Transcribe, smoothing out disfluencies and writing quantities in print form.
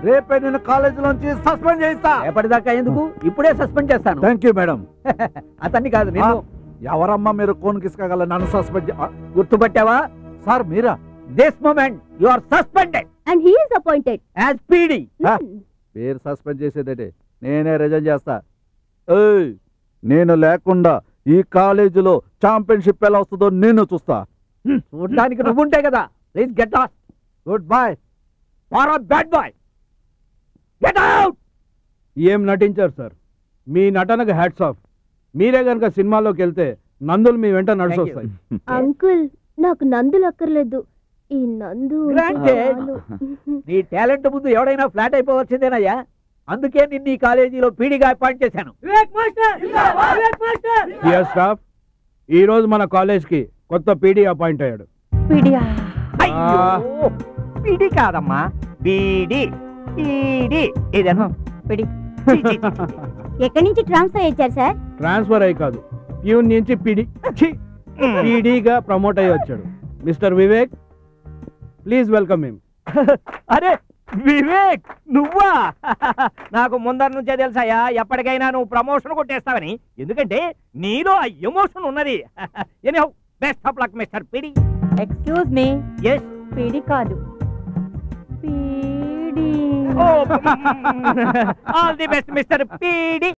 రేపే నేను కాలేజీలోంచి సస్పెండ్ చేయిస్తా. ఎప్పటిదాకా ఎందుకు, ఇప్పుడే సస్పెండ్ చేస్తాను. Thank you madam. అతన్ని కాదు నేను. ఎవరమ్మా మీరు కోన్ కిస్కాగల నన్ను సస్పెండ్? గుర్తుపట్టావా? సార్ మీరా? This moment you are suspended and he is appointed as PD. పేరు సస్పెండ్ చేసేదేటే, నేనే రిజైన్ చేస్తా. ఏయ్, నేను లేకుండా ఈ కాలేజీలో ఛాంపియన్షిప్ ఎలా వస్తుందో నేను చూస్తా. చూడడానికి నువ్వుంటే కదా. Please get lost. Good boy for a bad boy. Get out. ఏం నటించారు సార్, మీ నటనకు హ్యాట్స్ ఆఫ్. మీరే గనక సినిమాలోకి వెళ్తే నందులు మీ వెంట నడిచొస్తాయి. అంకుల్ నాకు నందులు అక్కర్లేదు, ఈ నందు నీ టాలెంట్ ముందు ఎవడైనా ఫ్లాట్ అయిపోవచ్చిందేనయ్యా. అందుకే నిన్ను ఈ కాలేజీలో పీడీగా అపాయింట్ చేశాను. డియర్ స్టాఫ్, ఈ రోజు మన కాలేజ్ కి కొత్త పీడీ అపాయింట్ అయ్యాడు. పీడీ కాదమ్మా, బీడీ. పీడీ ఏదన్నా పీడీ. ఎక్కడి నుంచి ట్రాన్స్ఫర్ అయ్యారు సార్? ట్రాన్స్ఫర్ అయ్యి కాదు, ప్యూన్ నుంచి పీడీగా ప్రమోట్ అయ్యి వచ్చాడు. Mister Vivek, please welcome him. అరే వివేక్, నువ్వా? నాకు ముందర నుంచే తెలుసాయా ఎప్పటికైనా నువ్వు ప్రమోషన్ కొట్టేస్తావని. ఎందుకంటే నీలో ఆ ఎమోషన్ ఉన్నది. Anyhow, best of luck mister PD. Excuse me. yes PD కాదు, PD. oh all the best mister PD.